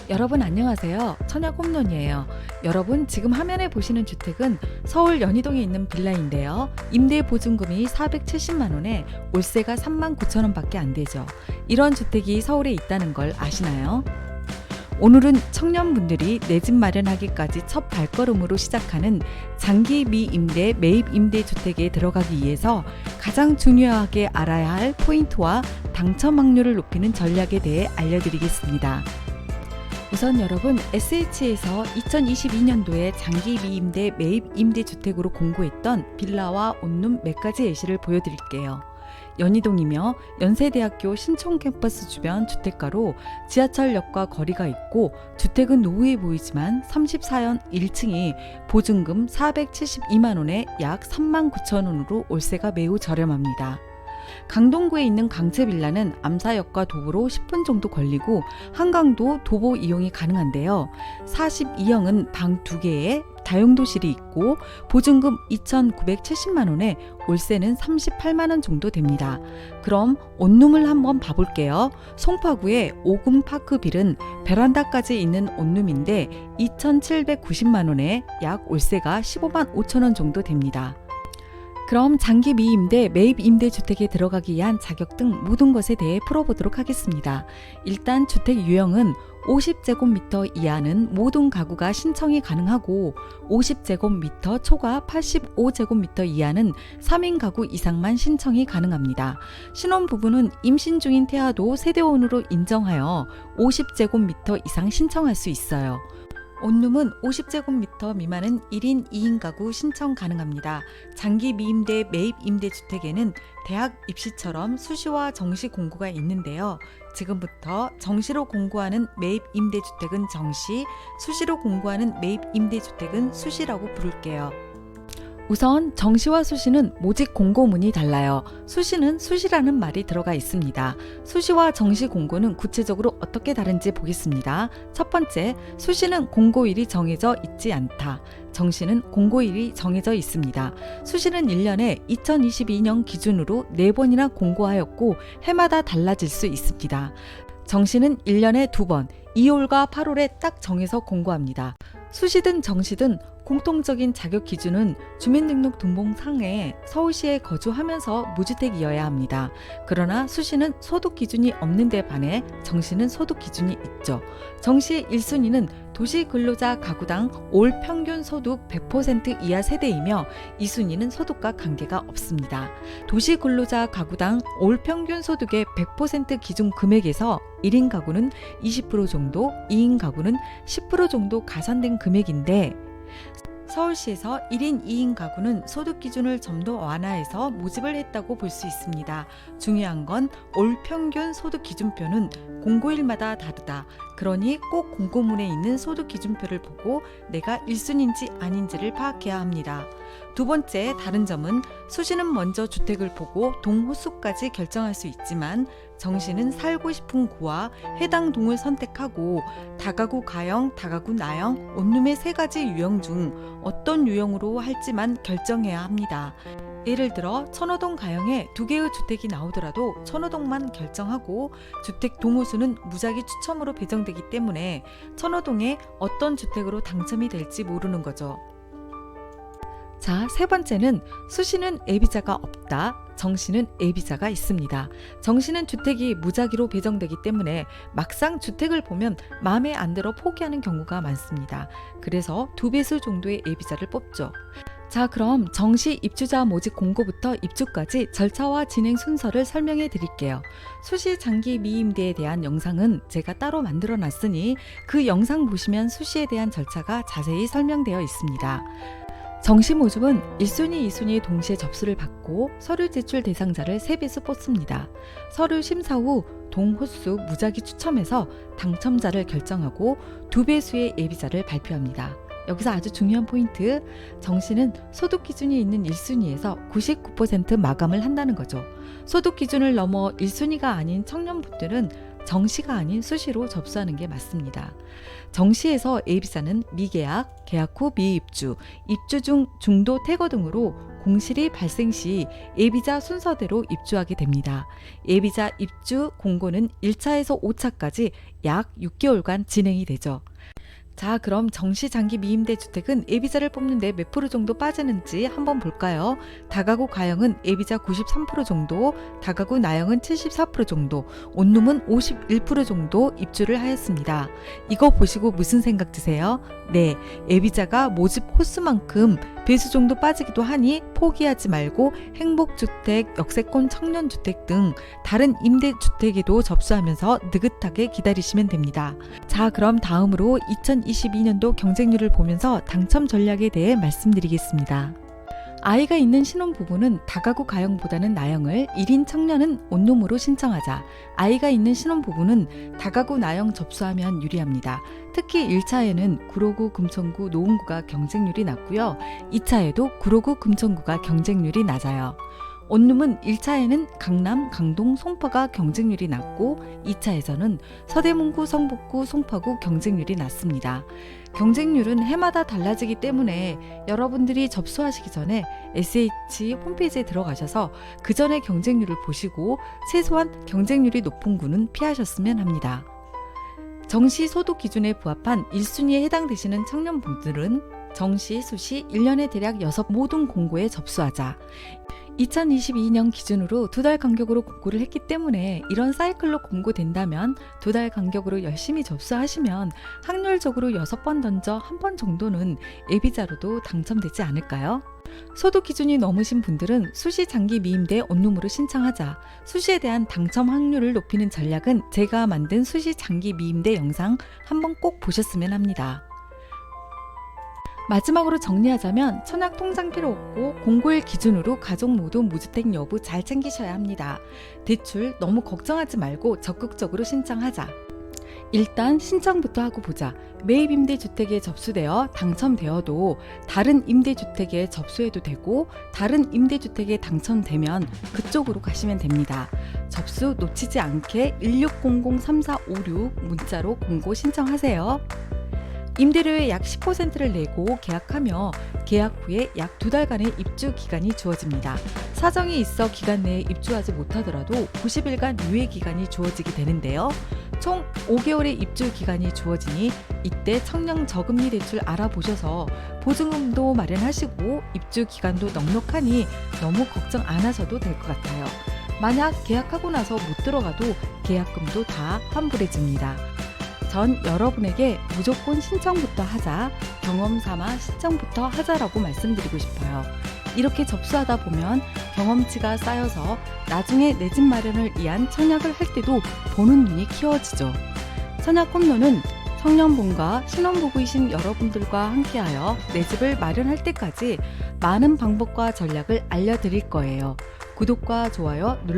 여러분 안녕하세요. 천약홈런이에요. 여러분 지금 화면에 보시는 주택은 서울 연희동에 있는 빌라인데요. 임대 보증금이 470만 원에 월세가 3만 9천 원밖에 안 되죠. 이런 주택이 서울에 있다는 걸 아시나요? 오늘은 청년분들이 내 집 마련하기까지 첫 발걸음으로 시작하는 장기 미임대 매입 임대주택에 들어가기 위해서 가장 중요하게 알아야 할 포인트와 당첨 확률을 높이는 전략에 대해 알려드리겠습니다. 우선 여러분 SH에서 2022년도에 장기 미임대 매입 임대주택으로 공고했던 빌라와 온룸 몇 가지 예시를 보여드릴게요. 연희동이며 연세대학교 신촌 캠퍼스 주변 주택가로 지하철역과 거리가 있고 주택은 노후해 보이지만 34연 1층이 보증금 472만 원에 약 3만 9천 원으로 월세가 매우 저렴합니다. 강동구에 있는 강채빌라는 암사역과 도보로 10분 정도 걸리고 한강도 도보 이용이 가능한데요. 42형은 방 2개에 다용도실이 있고 보증금 2,970만 원에 월세는 38만 원 정도 됩니다. 그럼 온룸을 한번 봐볼게요. 송파구의 오금파크빌은 베란다까지 있는 온룸인데 2,790만 원에 약 월세가 15만 5천 원 정도 됩니다. 그럼 장기 미임대 매입 임대주택에 들어가기 위한 자격 등 모든 것에 대해 풀어보도록 하겠습니다. 일단 주택 유형은 50제곱미터 이하는 모든 가구가 신청이 가능하고 50제곱미터 초과 85제곱미터 이하는 3인 가구 이상만 신청이 가능합니다. 신혼부부는 임신 중인 태아도 세대원으로 인정하여 50제곱미터 이상 신청할 수 있어요. 온룸은 50제곱미터 미만은 1인 2인 가구 신청 가능합니다. 장기 미임대 매입 임대주택에는 대학 입시처럼 수시와 정시 공고가 있는데요. 지금부터 정시로 공고하는 매입 임대주택은 정시, 수시로 공고하는 매입 임대주택은 수시라고 부를게요. 우선 정시와 수시는 모집 공고문이 달라요. 수시는 수시라는 말이 들어가 있습니다. 수시와 정시 공고는 구체적으로 어떻게 다른지 보겠습니다. 첫 번째, 수시는 공고일이 정해져 있지 않다. 정시는 공고일이 정해져 있습니다. 수시는 1년에 2022년 기준으로 4번이나 공고하였고 해마다 달라질 수 있습니다. 정시는 1년에 2번, 2월과 8월에 딱 정해서 공고합니다. 수시든 정시든 공통적인 자격 기준은 주민등록등본상에 서울시에 거주하면서 무주택이어야 합니다. 그러나 수시는 소득 기준이 없는 데 반해 정시는 소득 기준이 있죠. 정시의 1순위는 도시근로자 가구당 올 평균 소득 100% 이하 세대이며 2순위는 소득과 관계가 없습니다. 도시근로자 가구당 올 평균 소득의 100% 기준 금액에서 1인 가구는 20% 정도, 2인 가구는 10% 정도 가산된 금액인데 서울시에서 1인 2인 가구는 소득 기준을 좀 더 완화해서 모집을 했다고 볼 수 있습니다. 중요한 건 올 평균 소득 기준표는 공고일마다 다르다. 그러니 꼭 공고문에 있는 소득 기준표를 보고 내가 1순인지 아닌지를 파악해야 합니다. 두 번째 다른 점은 수시는 먼저 주택을 보고 동 호수까지 결정할 수 있지만 정시는 살고 싶은 구와 해당 동을 선택하고 다가구 가형, 다가구 나형, 온룸의 3가지 유형 중 어떤 유형으로 할지만 결정해야 합니다. 예를 들어 천호동 가형에 2개의 주택이 나오더라도 천호동만 결정하고 주택 동호수는 무작위 추첨으로 배정되기 때문에 천호동에 어떤 주택으로 당첨이 될지 모르는 거죠. 자, 세 번째는 수시는 예비자가 없다. 정시는 예비자가 있습니다. 정시는 주택이 무작위로 배정되기 때문에 막상 주택을 보면 마음에 안 들어 포기하는 경우가 많습니다. 그래서 2배수 정도의 예비자를 뽑죠. 자, 그럼 정시 입주자 모집 공고부터 입주까지 절차와 진행 순서를 설명해 드릴게요. 수시 장기 미임대에 대한 영상은 제가 따로 만들어 놨으니 그 영상 보시면 수시에 대한 절차가 자세히 설명되어 있습니다. 정시 모집은 1순위, 2순위 동시에 접수를 받고 서류 제출 대상자를 3배수 뽑습니다. 서류 심사 후 동호수 무작위 추첨해서 당첨자를 결정하고 2배수의 예비자를 발표합니다. 여기서 아주 중요한 포인트, 정시는 소득 기준이 있는 1순위에서 99% 마감을 한다는 거죠. 소득 기준을 넘어 1순위가 아닌 청년분들은 정시가 아닌 수시로 접수하는 게 맞습니다. 정시에서 예비자는 미계약, 계약 후 미입주, 입주 중 중도 퇴거 등으로 공실이 발생 시 예비자 순서대로 입주하게 됩니다. 예비자 입주 공고는 1차에서 5차까지 약 6개월간 진행이 되죠. 자, 그럼 정시 장기 미임대 주택은 예비자를 뽑는데 몇 프로 정도 빠지는지 한번 볼까요? 다가구 가형은 예비자 93% 정도, 다가구 나형은 74% 정도, 온룸은 51% 정도 입주를 하였습니다. 이거 보시고 무슨 생각 드세요? 네, 예비자가 모집 호수만큼 배수 정도 빠지기도 하니 포기하지 말고 행복주택, 역세권 청년주택 등 다른 임대주택에도 접수하면서 느긋하게 기다리시면 됩니다. 자, 그럼 다음으로 2022년도 경쟁률을 보면서 당첨 전략에 대해 말씀드리겠습니다. 아이가 있는 신혼부부는 다가구 가형보다는 나형을, 1인 청년은 온룸으로 신청하자. 아이가 있는 신혼부부는 다가구 나형 접수하면 유리합니다. 특히 1차에는 구로구, 금천구, 노원구가 경쟁률이 낮고요. 2차에도 구로구, 금천구가 경쟁률이 낮아요. 온룸은 1차에는 강남, 강동, 송파가 경쟁률이 낮고 2차에서는 서대문구, 성북구, 송파구 경쟁률이 낮습니다. 경쟁률은 해마다 달라지기 때문에 여러분들이 접수하시기 전에 SH 홈페이지에 들어가셔서 그 전에 경쟁률을 보시고 최소한 경쟁률이 높은 구는 피하셨으면 합니다. 정시 소득 기준에 부합한 1순위에 해당되시는 청년분들은 정시, 수시 1년에 대략 6 모든 공고에 접수하자. 2022년 기준으로 2달 간격으로 공고를 했기 때문에 이런 사이클로 공고된다면 2달 간격으로 열심히 접수하시면 확률적으로 6번 던져 1번 정도는 예비자로도 당첨되지 않을까요? 소득 기준이 넘으신 분들은 수시 장기 미임대 온룸으로 신청하자. 수시에 대한 당첨 확률을 높이는 전략은 제가 만든 수시 장기 미임대 영상 한번 꼭 보셨으면 합니다. 마지막으로 정리하자면 청약 통장 필요 없고 공고일 기준으로 가족 모두 무주택 여부 잘 챙기셔야 합니다. 대출 너무 걱정하지 말고 적극적으로 신청하자. 일단 신청부터 하고 보자. 매입 임대주택에 접수되어 당첨되어도 다른 임대주택에 접수해도 되고 다른 임대주택에 당첨되면 그쪽으로 가시면 됩니다. 접수 놓치지 않게 1600-3456 문자로 공고 신청하세요. 임대료의 약 10%를 내고 계약하며 계약 후에 약 2달간의 입주 기간이 주어집니다. 사정이 있어 기간 내에 입주하지 못하더라도 90일간 유예 기간이 주어지게 되는데요. 총 5개월의 입주 기간이 주어지니 이때 청약 저금리 대출 알아보셔서 보증금도 마련하시고 입주 기간도 넉넉하니 너무 걱정 안 하셔도 될 것 같아요. 만약 계약하고 나서 못 들어가도 계약금도 다 환불해집니다. 전 여러분에게 무조건 신청부터 하자, 경험 삼아 신청부터 하자라고 말씀드리고 싶어요. 이렇게 접수하다 보면 경험치가 쌓여서 나중에 내 집 마련을 위한 청약을 할 때도 보는 눈이 키워지죠. 청약 홈런은 청년분과 신혼부부이신 여러분들과 함께하여 내 집을 마련할 때까지 많은 방법과 전략을 알려드릴 거예요. 구독과 좋아요 눌러